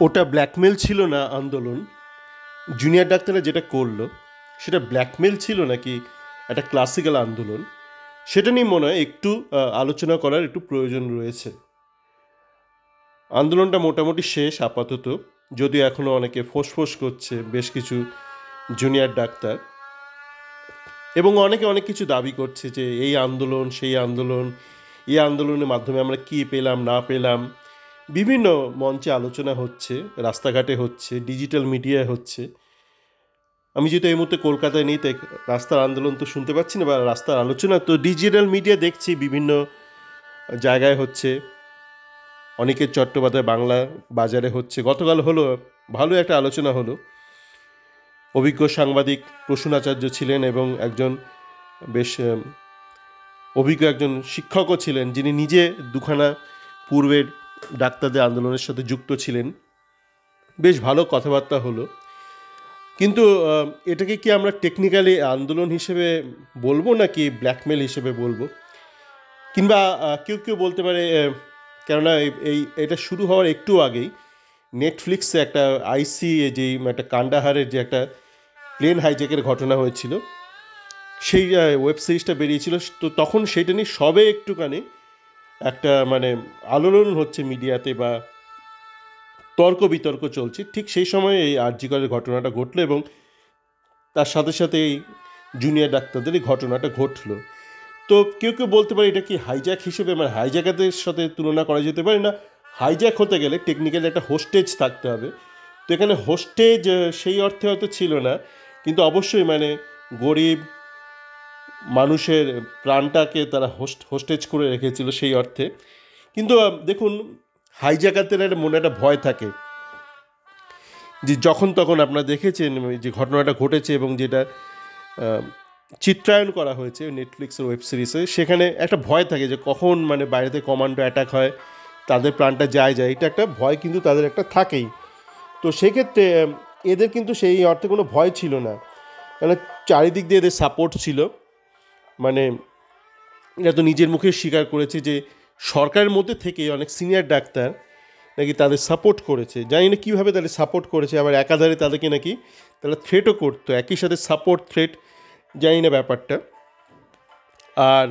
ওটা ব্ল্যাকমেল ছিল না আন্দোলন। জুনিয়র ডাক্তাররা যেটা করলো সেটা ব্ল্যাকমেল ছিল নাকি একটা ক্লাসিক্যাল আন্দোলন, সেটা নিয়ে মনে হয় একটু আলোচনা করার একটু প্রয়োজন রয়েছে। আন্দোলনটা মোটামুটি শেষ আপাতত, যদিও এখনও অনেকে ফোঁস করছে, বেশ কিছু জুনিয়র ডাক্তার, এবং অনেকে অনেক কিছু দাবি করছে যে এই আন্দোলন সেই আন্দোলন, এই আন্দোলনের মাধ্যমে আমরা কী পেলাম না পেলাম। বিভিন্ন মঞ্চে আলোচনা হচ্ছে, রাস্তাঘাটে হচ্ছে, ডিজিটাল মিডিয়ায় হচ্ছে। আমি যেহেতু এই মুহূর্তে কলকাতায় নেই, তাই রাস্তার আন্দোলন তো শুনতে পাচ্ছি না, বা রাস্তার আলোচনা তো ডিজিটাল মিডিয়া দেখছি বিভিন্ন জায়গায় হচ্ছে। অনিকেত চট্টোপাধ্যায় বাংলা বাজারে হচ্ছে, গতকাল হলো, ভালো একটা আলোচনা হলো। অভিজ্ঞ সাংবাদিক প্রসূন আচার্য ছিলেন এবং একজন বেশ অভিজ্ঞ একজন শিক্ষকও ছিলেন, যিনি নিজে দুখানা পূর্বের ডাক্তারদের আন্দোলনের সাথে যুক্ত ছিলেন। বেশ ভালো কথাবার্তা হলো। কিন্তু এটাকে কি আমরা টেকনিক্যালি আন্দোলন হিসেবে বলবো নাকি ব্ল্যাকমেল হিসেবে বলবো? কিংবা কেউ কেউ বলতে পারে, কেননা এটা শুরু হওয়ার একটু আগেই নেটফ্লিক্সে একটা আইসি, যেই একটা কান্ডাহারের যে একটা প্লেন হাইজ্যাকের ঘটনা হয়েছিল, সেই ওয়েব সিরিজটা বেরিয়েছিল, তো তখন সেইটা নিয়ে সবে একটুখানি একটা মানে আলোড়ন হচ্ছে মিডিয়াতে, বা তর্ক বিতর্ক চলছে। ঠিক সেই সময় এই আরজি করের ঘটনাটা ঘটলো, এবং তার সাথে সাথে এই জুনিয়র ডাক্তারদের এই ঘটনাটা ঘটলো। তো কেউ কেউ বলতে পারে এটা কি হাইজ্যাক হিসেবে, মানে হাইজ্যাকারদের সাথে তুলনা করা যেতে পারে না? হাইজ্যাক হতে গেলে টেকনিক্যালি একটা হোস্টেজ থাকতে হবে। তো এখানে হোস্টেজ সেই অর্থে হয়তো ছিল না, কিন্তু অবশ্যই মানে গরিব মানুষের প্রাণটাকে তারা হোস্টেজ করে রেখেছিল সেই অর্থে। কিন্তু দেখুন, হাইজ্যাকারদের একটা মনে একটা ভয় থাকে যে যখন তখন, আপনারা দেখেছেন যে ঘটনাটা ঘটেছে এবং যেটা চিত্রায়ন করা হয়েছে নেটফ্লিক্সের ওয়েব সিরিজে, সেখানে একটা ভয় থাকে যে কখন মানে বাইরেতে কমান্ডো অ্যাটাক হয়, তাদের প্রাণটা যায়, এটা একটা ভয় কিন্তু তাদের একটা থাকেই। তো সেক্ষেত্রে এদের কিন্তু সেই অর্থে কোনো ভয় ছিল না, কেন চারিদিক দিয়ে এদের সাপোর্ট ছিল। মানে এরা তো নিজের মুখে স্বীকার করেছে যে সরকারের মধ্যে থেকে অনেক সিনিয়র ডাক্তার নাকি তাদের সাপোর্ট করেছে। জানি না কীভাবে তাদের সাপোর্ট করেছে, আবার একাধারে তাদেরকে নাকি তারা থ্রেটও করতো, একই সাথে সাপোর্ট থ্রেট, জানি না ব্যাপারটা। আর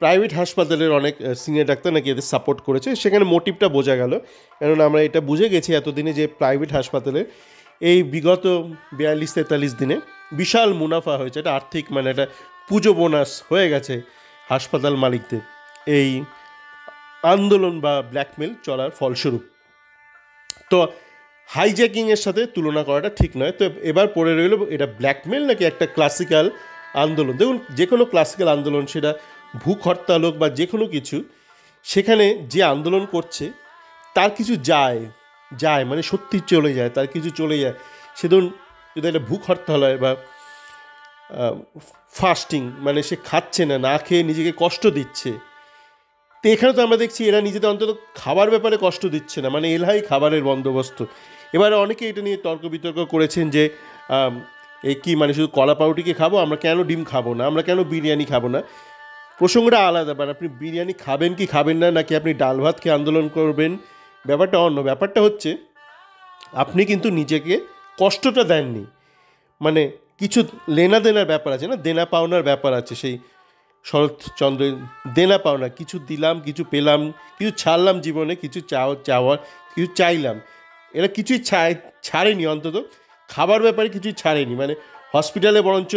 প্রাইভেট হাসপাতালের অনেক সিনিয়র ডাক্তার নাকি এদের সাপোর্ট করেছে, সেখানে মোটিভটা বোঝা গেল। কেননা আমরা এটা বুঝে গেছি এতদিনে যে প্রাইভেট হাসপাতালে এই বিগত 42-43 দিনে বিশাল মুনাফা হয়েছে, এটা আর্থিক মানে একটা পুজো বোনাস হয়ে গেছে হাসপাতাল মালিকদের এই আন্দোলন বা ব্ল্যাকমেল চলার ফলস্বরূপ। তো হাইজ্যাকিংয়ের সাথে তুলনা করাটা ঠিক নয়। তো এবার পড়ে রইল এটা ব্ল্যাকমেল নাকি একটা ক্লাসিক্যাল আন্দোলন। দেখুন, যে কোনো ক্লাসিক্যাল আন্দোলন, সেটা ভূখ হরতাল হোক বা যে কোনো কিছু, সেখানে যে আন্দোলন করছে তার কিছু যায় মানে সত্যি চলে যায়, তার কিছু চলে যায়। সে ধরুন যদি একটা ভূখ হরতাল হয় বা ফাস্টিং, মানে সে খাচ্ছে না, না খেয়ে নিজেকে কষ্ট দিচ্ছে, তো এখানে তো আমরা দেখছি এরা নিজেদের অন্তত খাবার ব্যাপারে কষ্ট দিচ্ছে না, মানে এলহাই খাবারের বন্দোবস্ত। এবারে অনেকে এটা নিয়ে তর্ক বিতর্ক করেছেন যে এই কী মানে শুধু কলা পাউরুটিকে খাবো, আমরা কেন ডিম খাবো না, আমরা কেন বিরিয়ানি খাবো না? প্রসঙ্গটা আলাদা, মানে আপনি বিরিয়ানি খাবেন কি খাবেন না, নাকি আপনি ডাল ভাত খেয়ে আন্দোলন করবেন, ব্যাপারটা অন্য। ব্যাপারটা হচ্ছে আপনি কিন্তু নিজেকে কষ্টটা দেননি, মানে কিছু লেনা দেনার ব্যাপার আছে না, দেনা পাওনার ব্যাপার আছে। সেই শরৎচন্দ্রের দেনা পাওনা, কিছু দিলাম, কিছু পেলাম, কিছু ছাড়লাম জীবনে, কিছু চাওয়ার কিছু চাইলাম। এরা কিছুই ছাড়েনি, অন্তত খাবার ব্যাপারে কিছুই ছাড়েনি। মানে হসপিটালে বরঞ্চ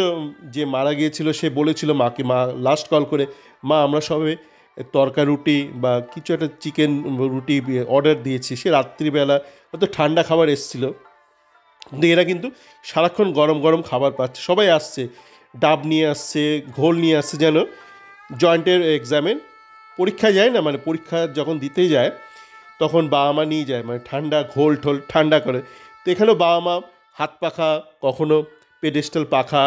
যে মারা গিয়েছিল সে বলেছিল মাকে, মা লাস্ট কল করে, মা আমরা সবে তরকা রুটি বা কিছু একটা চিকেন রুটি অর্ডার দিয়েছি, সে রাত্রিবেলা হয়তো ঠান্ডা খাবার এসেছিলো, কিন্তু এরা কিন্তু সারাক্ষণ গরম গরম খাবার পাচ্ছে। সবাই আসছে, ডাব নিয়ে আসছে, ঘোল নিয়ে আসছে, যেন জয়েন্টের এক্সামের পরীক্ষা যায় না, মানে পরীক্ষা যখন দিতে যায় তখন বাবা মা নিয়ে যায় মানে ঠান্ডা ঘোল ঠোল ঠান্ডা করে। তো এখানেও বাবা মা হাত পাখা, কখনো পেডেস্টাল পাখা,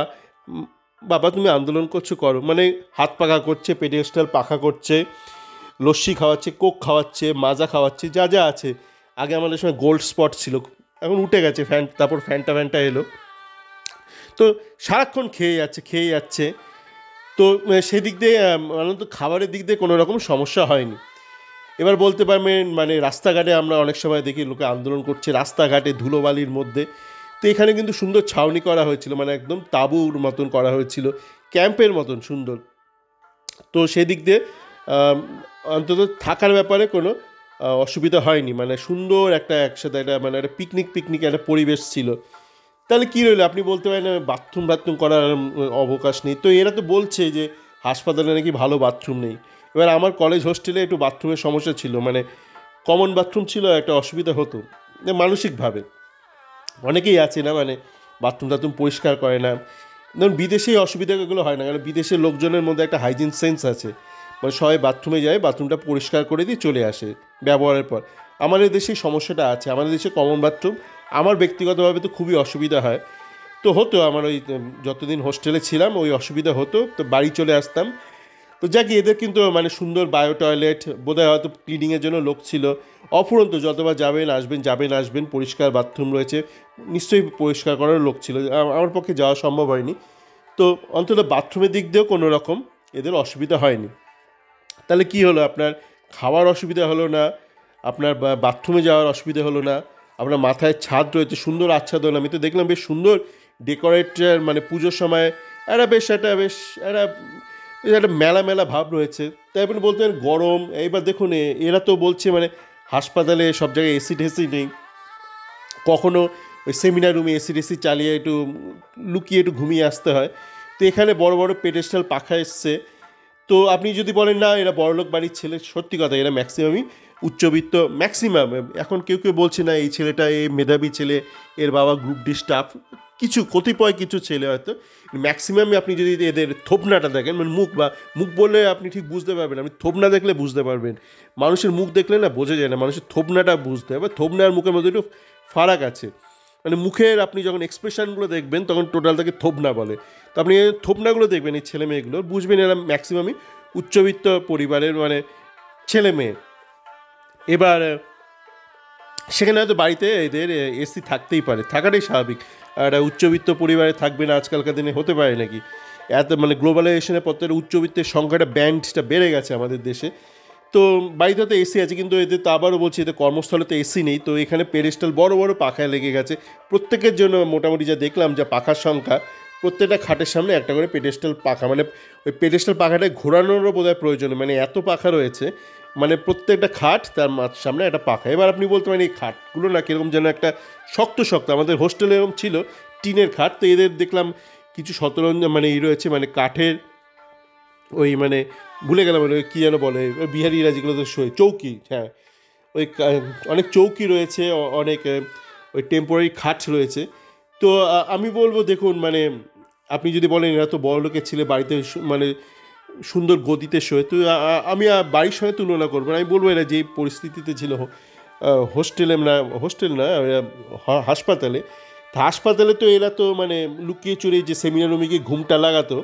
বাবা তুমি আন্দোলন করছো করো, মানে হাত পাখা করছে, পেডেস্টাল পাখা করছে, লস্যি খাওয়াচ্ছে, কোক খাওয়াচ্ছে, মাজা খাওয়াচ্ছে, যা যা আছে। আগে আমাদের সময় গোল্ড স্পট ছিল, এখন উঠে গেছে ফ্যান, তারপর ফ্যানটা এলো। তো সারাক্ষণ খেয়ে যাচ্ছে। তো সেদিক দিয়ে অন্তত খাবারের দিক দিয়ে কোনো রকম সমস্যা হয়নি। এবার বলতে পারবেন মানে রাস্তাঘাটে আমরা অনেক সময় দেখি লোকে আন্দোলন করছে রাস্তাঘাটে ধুলোবালির মধ্যে। তো এখানে কিন্তু সুন্দর ছাউনি করা হয়েছিল, মানে একদম তাঁবুর মতন করা হয়েছিল, ক্যাম্পের মতন সুন্দর। তো সেদিক দিয়ে অন্তত থাকার ব্যাপারে কোনো অসুবিধা হয়নি, মানে সুন্দর একটা একসাথে একটা মানে একটা পিকনিক একটা পরিবেশ ছিল। তাহলে কী রইলো, আপনি বলতে পারেন বাথরুম করার অবকাশ নেই। তো এরা তো বলছে যে হাসপাতালে নাকি ভালো বাথরুম নেই। এবার আমার কলেজ হোস্টেলে একটু বাথরুমের সমস্যা ছিল, মানে কমন বাথরুম ছিল, একটা অসুবিধা হতো মানসিকভাবে। অনেকেই আছে না মানে বাথরুম পরিষ্কার করে না। ধরুন বিদেশে এই অসুবিধাগুলো হয় না, কারণ বিদেশের লোকজনের মধ্যে একটা হাইজিন সেন্স আছে, মানে সবাই বাথরুমে যায়, বাথরুমটা পরিষ্কার করে দিয়ে চলে আসে ব্যবহারের পর। আমাদের দেশে সমস্যাটা আছে, আমাদের দেশে কমন বাথরুম আমার ব্যক্তিগতভাবে তো খুবই অসুবিধা হয়। তো হতো আমার ওই যতদিন হোস্টেলে ছিলাম ওই অসুবিধা হতো, তো বাড়ি চলে আসতাম। তো যাক এদের কিন্তু মানে সুন্দর বায়ো টয়লেট, বোধহয় হয়তো ক্লিনিংয়ের জন্য লোক ছিল অফুরন্ত, যতবার যাবেন আসবেন পরিষ্কার বাথরুম রয়েছে, নিশ্চয়ই পরিষ্কার করার লোক ছিল। আমার পক্ষে যাওয়া সম্ভব হয়নি। তো অন্তত বাথরুমের দিক দিয়েও কোনো রকম এদের অসুবিধা হয়নি। তাহলে কি হলো, আপনার খাওয়ার অসুবিধা হলো না, আপনার বাথরুমে যাওয়ার অসুবিধা হলো না, আপনার মাথায় ছাদ রয়েছে, সুন্দর আচ্ছাদন। আমি তো দেখলাম বেশ সুন্দর ডেকোরেটের, মানে পুজোর সময় বেশ একটা মেলা ভাব রয়েছে। তাই আপনি বলতে পারেন গরম। এইবার দেখুন এরা তো বলছে মানে হাসপাতালে সব জায়গায় এসি টেসি নেই, কখনো ওই সেমিনার রুমে এসি চালিয়ে একটু লুকিয়ে একটু ঘুমিয়ে আসতে হয়। তো এখানে বড় বড় পেডেস্টাল পাখা এসছে। তো আপনি যদি বলেন না এরা বড়লোক বাড়ির ছেলে, সত্যি কথা, এরা ম্যাক্সিমামই উচ্চবিত্ত, ম্যাক্সিমাম। এখন কেউ বলছে না এই ছেলেটা এই মেধাবী ছেলে, এর বাবা গ্রুপ ডি স্টাফ, কিছু কতিপয় কিছু ছেলে হয়তো। ম্যাক্সিমামই আপনি যদি এদের থোবনাটা দেখেন, মানে মুখ বললে আপনি ঠিক বুঝতে পারবেন, আপনি থোবনা দেখলে বুঝতে পারবেন। মানুষের মুখ দেখলে না বোঝা যায় না, মানুষের থোবনাটা বুঝতে হবে। থোবনা আর মুখের মধ্যে একটু ফারাক আছে, মানে মুখের আপনি যখন এক্সপ্রেশনগুলো দেখবেন তখন টোটাল তাকে থোবনা বলে। তো আপনি থোবনাগুলো দেখবেন এই ছেলে মেয়েগুলো, বুঝবেন এরা ম্যাক্সিমামই উচ্চবিত্ত পরিবারের মানে ছেলে মেয়ে। এবার সেখানে হয়তো বাড়িতে এদের এসি থাকতেই পারে, থাকাটাই স্বাভাবিক। আর উচ্চবিত্ত পরিবারে থাকবে না আজকালকার দিনে, হতে পারে নাকি? এত মানে গ্লোবালাইজেশনের পর থেকে উচ্চবিত্তের সংখ্যাটা ব্যান্ডটা বেড়ে গেছে আমাদের দেশে। তো বাড়িতে তো এসি আছে, কিন্তু এদের তো আবারও বলছি এদের কর্মস্থলে তো এসি নেই। তো এখানে পেডেস্টাল বড় পাখায় লেগে গেছে প্রত্যেকের জন্য। মোটামুটি যা দেখলাম যা পাখার সংখ্যা, প্রত্যেকটা খাটের সামনে একটা করে পেডেস্টাল পাখা, মানে ওই পেডেস্টাল পাখাটায় ঘোরানোরও বোধহয় প্রয়োজন, মানে এত পাখা রয়েছে, মানে প্রত্যেকটা খাট তার সামনে একটা পাখা। এবার আপনি বলতে পারেন এই খাটগুলো না কীরকম যেন একটা শক্ত, আমাদের হোস্টেলে এরকম ছিল টিনের খাট। তো এদের দেখলাম কিছু সতরঞ্জন মানে রয়েছে, মানে কাঠের ওই মানে ভুলে গেলাম মানে কী যেন বলে বিহারিরা যেগুলো তো শোয়, চৌকি, হ্যাঁ ওই অনেক চৌকি রয়েছে, অনেক ওই টেম্পোরারি খাট রয়েছে। তো আমি বলবো দেখুন মানে আপনি যদি বলেন এরা তো বড়লোকের ছেলে বাড়িতে মানে সুন্দর গদিতে শোয়, তো আমি বাড়ির সঙ্গে তুলনা করবো না। আমি বলবো এরা যেই পরিস্থিতিতে ছিল হোস্টেল না হাসপাতালে তো এরা তো মানে লুকিয়ে চুরে যে সেমিনার রুমে গিয়ে ঘুমটা লাগাতো,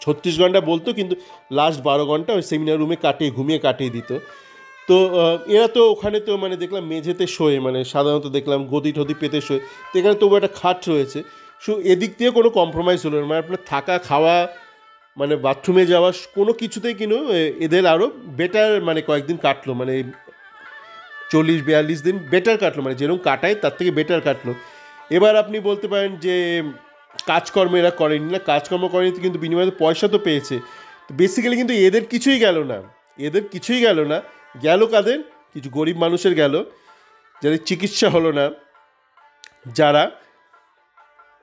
36 ঘন্টা বলতো, কিন্তু লাস্ট 12 ঘন্টা ওই সেমিনার রুমে ঘুমিয়ে কাটিয়ে দিত। তো এরা তো ওখানে তো মানে দেখলাম মেঝেতে শোয়, মানে সাধারণত দেখলাম গদি টদি পেতে শোয়। তো এখানে তবু একটা খাট রয়েছে, এদিক দিয়ে কোনো কম্প্রোমাইজ হলো না, মানে আপনার থাকা খাওয়া মানে বাথরুমে যাওয়া কোনো কিছুতেই কিন্তু এদের আরও বেটার মানে কয়েকদিন কাটলো, মানে 40-42 দিন বেটার কাটলো, মানে যেরকম কাটায় তার থেকে বেটার কাটলো। এবার আপনি বলতে পারেন যে কাজকর্ম এরা করেনি না, কাজকর্ম করেনি কিন্তু বিনিময়ে পয়সা তো পেয়েছে। তো বেসিক্যালি কিন্তু এদের কিছুই গেল না, গেল কাদের, কিছু গরিব মানুষের গেল, যাদের চিকিৎসা হলো না, যারা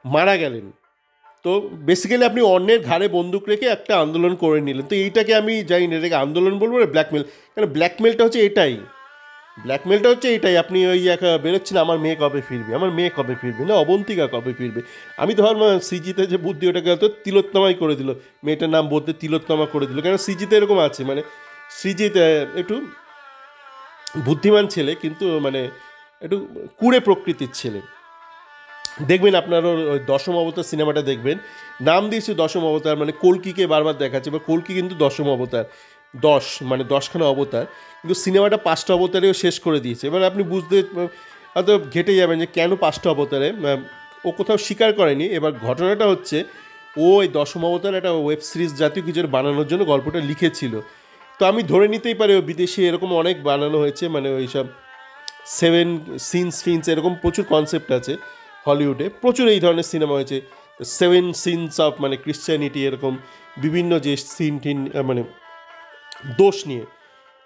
মারা গেলেন। তো বেসিক্যালি আপনি অন্যের ঘাড়ে বন্দুক রেখে একটা আন্দোলন করে নিলেন। তো এইটাকে আমি জানি না এটাকে আন্দোলন বলবো না ব্ল্যাকমেল, কারণ ব্ল্যাকমেলটা হচ্ছে এটাই আপনি ওই বেরোচ্ছেন আমার মেয়ে কবে ফিরবে, না অবন্তিকা কবে ফিরবে। আমি তো ভাবলাম সিজিতে যে বুদ্ধি ওটাকে হয়তো তিলোত্তমাই করে দিল, মেয়েটার নাম বলতে তিলোত্তমা করে দিল, কেন সিজিতে এরকম আছে, মানে সিজিতে একটু বুদ্ধিমান ছেলে কিন্তু মানে একটু কুড়ে প্রকৃতির ছেলে। দেখবেন আপনার ওই দশম অবতার সিনেমাটা দেখবেন, নাম দিয়েছে দশম অবতার, মানে কল্কিকে বারবার দেখাচ্ছে, বা কল্কি কিন্তু দশম অবতার, 10 মানে 10খানা অবতার, কিন্তু সিনেমাটা 5টা অবতারেও শেষ করে দিয়েছে। এবার আপনি বুঝতে হয়তো ঘেটে যাবেন যে কেন 5টা অবতারে, ও কোথাও স্বীকার করেনি। এবার ঘটনাটা হচ্ছে ও এই দশম অবতার একটা ওয়েব সিরিজ জাতীয় কিছু বানানোর জন্য গল্পটা লিখেছিল। তো তো আমি ধরে নিতেই পারি বিদেশে এরকম অনেক বানানো হয়েছে, মানে ওই সব 7 সিনস ফিনস এরকম প্রচুর কনসেপ্ট আছে হলিউডে, প্রচুর এই ধরনের সিনেমা হয়েছে। 7 সিনস অফ মানে ক্রিশ্চিয়ানিটি, এরকম বিভিন্ন যে সিন টিন মানে দোষ নিয়ে।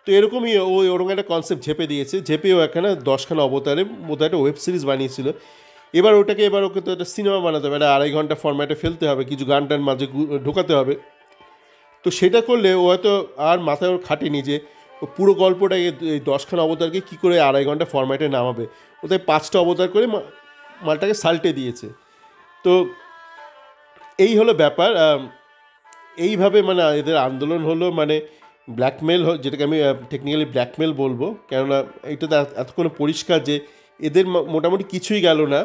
তো এরকমই ওরকম একটা কনসেপ্ট ঝেপে দিয়েছে, ঝেপেও একখানা 10খানা অবতারে বোধহয় একটা ওয়েব সিরিজ বানিয়েছিল। এবার ওকে তো একটা সিনেমা বানাতে হবে, একটা 2.5 ঘন্টা ফরম্যাটে ফেলতে হবে, কিছু গান টান মাঝে ঢোকাতে হবে। তো সেটা করলে ও হয়তো আর মাথায় ওর খাটেনি যে ও পুরো গল্পটাকে এই 10খানা অবতারকে কী করে 2.5 ঘন্টা ফরম্যাটে নামাবে। ও তাই 5টা অবতার করে মালটাকে সাল্টে দিয়েছে। তো এই হলো ব্যাপার। এইভাবে মানে এদের আন্দোলন হলো, মানে ব্ল্যাকমেল, যেটাকে আমি টেকনিক্যালি ব্ল্যাকমেল বলবো, কেননা এটা তো এতক্ষণ পরিষ্কার যে এদের মোটামুটি কিছুই গেল না,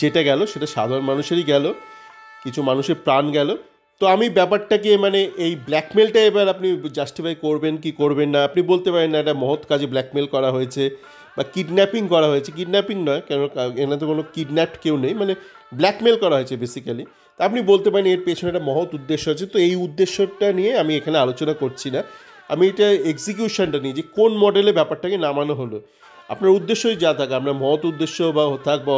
যেটা গেল সেটা সাধারণ মানুষেরই গেল, কিছু মানুষের প্রাণ গেল। তো আমি ব্যাপারটাকে মানে এই ব্ল্যাকমেলটা এবার আপনি জাস্টিফাই করবেন কি করবেন না, আপনি বলতে পারেন না এটা মহৎ কাজে ব্ল্যাকমেল করা হয়েছে বা কিডন্যাপিং করা হয়েছে। কিডন্যাপিং নয়, কেন এখানে তো কোনো কিডন্যাপ কেউ নেই, মানে ব্ল্যাকমেল করা হয়েছে বেসিক্যালি। তা আপনি বলতে পারেন এর পেছনে একটা মহৎ উদ্দেশ্য আছে। তো এই উদ্দেশ্যটা নিয়ে আমি এখানে আলোচনা করছি না, আমি এটা এক্সিকিউশনটা নিয়ে যে কোন মডেলে ব্যাপারটাকে নামানো হলো। আপনার উদ্দেশ্যই যা থাকে, আপনার মহৎ উদ্দেশ্য বা থাক বা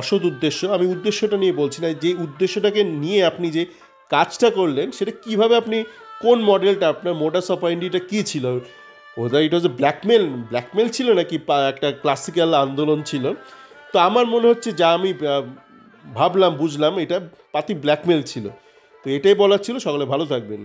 অসৎ উদ্দেশ্য, আমি উদ্দেশ্যটা নিয়ে বলছি না, যে উদ্দেশ্যটাকে নিয়ে আপনি যে কাজটা করলেন সেটা কিভাবে আপনি কোন মডেলটা, আপনার মোডাস অপারেন্ডিটা কী ছিল, ওদের ইট ওয়াজ এ ব্ল্যাকমেল ছিল নাকি একটা ক্লাসিক্যাল আন্দোলন ছিল। তো আমার মনে হচ্ছে যা আমি ভাবলাম বুঝলাম এটা পাতি ব্ল্যাকমেল ছিল। তো এটাই বলার ছিল। সকলে ভালো থাকবেন।